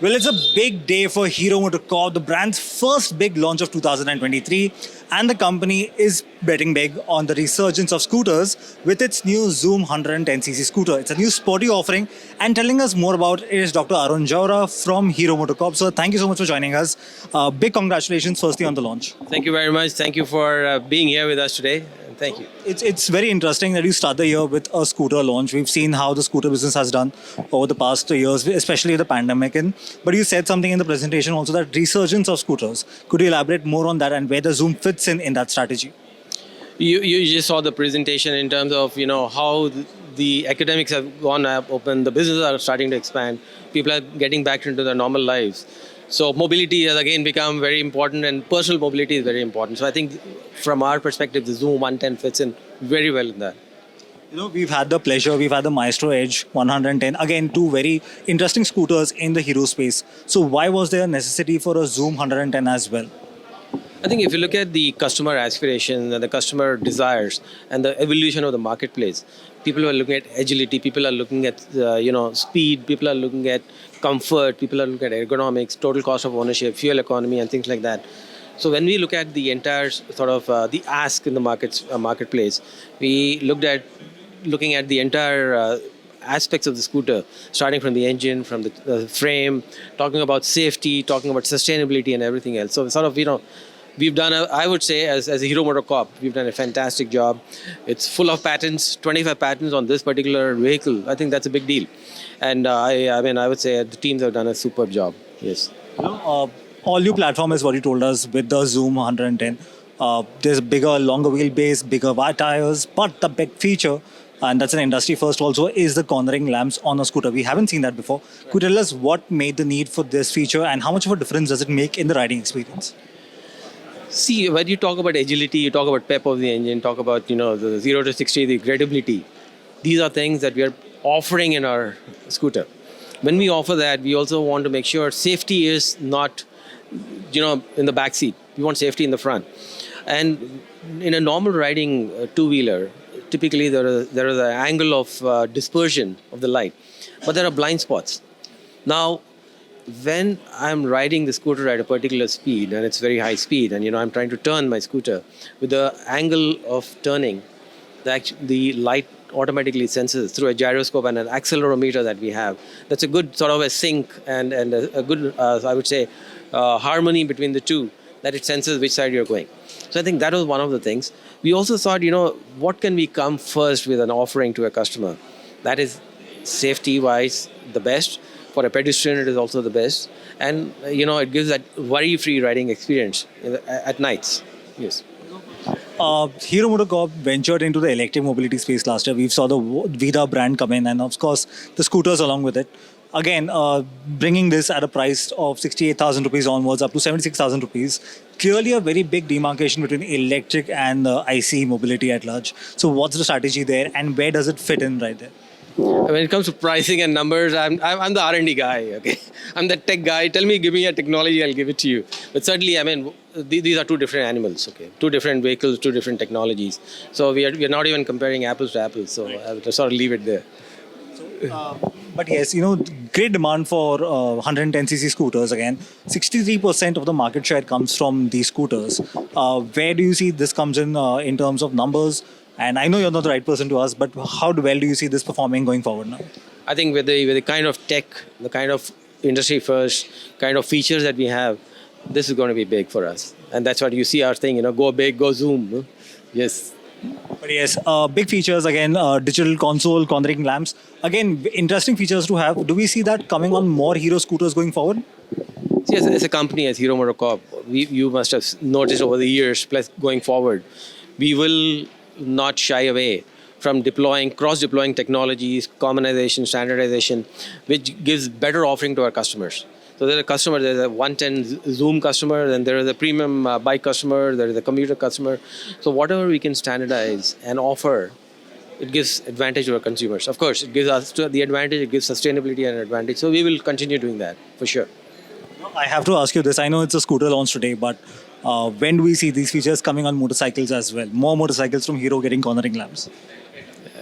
Well, it's a big day for Hero MotoCorp, the brand's first big launch of 2023, and the company is betting big on the resurgence of scooters with its new Xoom 110cc scooter. It's a new sporty offering, and telling us more about it is Dr. Arun Jaura from Hero MotoCorp. So, thank you so much for joining us. Big congratulations, firstly, on the launch. Thank you very much. Thank you for being here with us today. And thank you. It's very interesting that you start the year with a scooter launch. We've seen how the scooter business has done over the past 2 years, especially the pandemic. But you said something in the presentation also, that resurgence of scooters. Could you elaborate more on that and where the Xoom fits in that strategy? You just saw the presentation in terms of how the academics have gone up, open, the businesses are starting to expand, people are getting back into their normal lives. So mobility has again become very important, and personal mobility is very important. So I think from our perspective, the Xoom 110 fits in very well in that. We've had the Maestro Edge 110. Again, two very interesting scooters in the Hero space. So why was there a necessity for a Xoom 110 as well? I think if you look at the customer aspirations and the customer desires and the evolution of the marketplace, people are looking at agility, people are looking at speed, people are looking at comfort, people are looking at ergonomics, total cost of ownership, fuel economy, and things like that. So when we look at the entire sort of the ask in the marketplace, we looking at the entire aspects of the scooter, starting from the engine, from the frame, talking about safety, talking about sustainability and everything else. So sort of, we've done, I would say, as a Hero MotoCorp, we've done a fantastic job. It's full of patents, 25 patents on this particular vehicle. I think that's a big deal. And I would say the teams have done a superb job. Yes. All new platform is what you told us with the Xoom 110. There's a bigger, longer wheelbase, bigger wide tires, but the big feature, and that's an industry first also, is the cornering lamps on a scooter. We haven't seen that before. Could you tell us what made the need for this feature and how much of a difference does it make in the riding experience? See, when you talk about agility, you talk about pep of the engine, talk about the 0 to 60, the credibility. These are things that we are offering in our scooter. When we offer that, we also want to make sure safety is not in the back seat. We want safety in the front. And in a normal riding two-wheeler, typically there is an angle of dispersion of the light, but there are blind spots. Now, when I'm riding the scooter at a particular speed, and it's very high speed, and I'm trying to turn my scooter, with the angle of turning, the light automatically senses through a gyroscope and an accelerometer that we have. That's a good sort of a sync and a good, I would say, harmony between the two, that it senses which side you're going. So I think that was one of the things. We also thought, what can we come first with an offering to a customer? That is safety-wise the best. For a pedestrian, it is also the best. And, it gives that worry-free riding experience at nights. Yes. Hero MotoCorp ventured into the electric mobility space last year. We saw the Vida brand come in and, of course, the scooters along with it. Again, bringing this at a price of 68,000 rupees onwards up to 76,000 rupees. Clearly a very big demarcation between electric and IC mobility at large. So what's the strategy there and where does it fit in right there? When it comes to pricing and numbers, I'm the R&D guy, okay? I'm the tech guy. Give me a technology, I'll give it to you. But certainly, these are two different animals, okay? Two different vehicles, two different technologies. So we are not even comparing apples to apples. So I'll just sort of leave it there. But yes, great demand for 110cc scooters again. 63% of the market share comes from these scooters. Where do you see this comes in terms of numbers? And I know you're not the right person to ask, but how well do you see this performing going forward now? I think with the kind of tech, the kind of industry first, kind of features that we have, this is going to be big for us. And that's what you see our thing, go big, go Xoom. No? Yes. But yes, big features again, digital console, cornering lamps. Again, interesting features to have. Do we see that coming on more Hero scooters going forward? See, as a company, as Hero MotoCorp, you must have noticed over the years, plus going forward, we will not shy away from cross-deploying technologies, commonization, standardization, which gives better offering to our customers. So there's a 110 Xoom customer, then there is a premium bike customer, there is a commuter customer. So whatever we can standardize and offer, it gives advantage to our consumers. Of course, it gives us the advantage, it gives sustainability and advantage. So we will continue doing that, for sure. I have to ask you this. I know it's a scooter launch today, but when do we see these features coming on motorcycles as well? More motorcycles from Hero getting cornering lamps?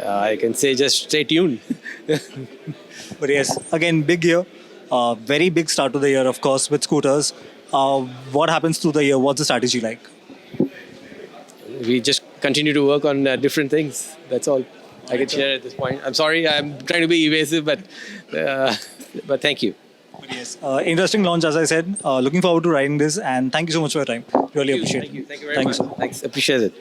I can say just stay tuned. But yes, again, big year. Very big start to the year, of course, with scooters. What happens through the year? What's the strategy like? We just continue to work on different things. That's all I can share at this point. I'm sorry, I'm trying to be evasive, but thank you. Yes. Interesting launch, as I said. Looking forward to riding this, and thank you so much for your time. Really appreciate it. Thank you very Thank much. you, sir. Thanks, appreciate it.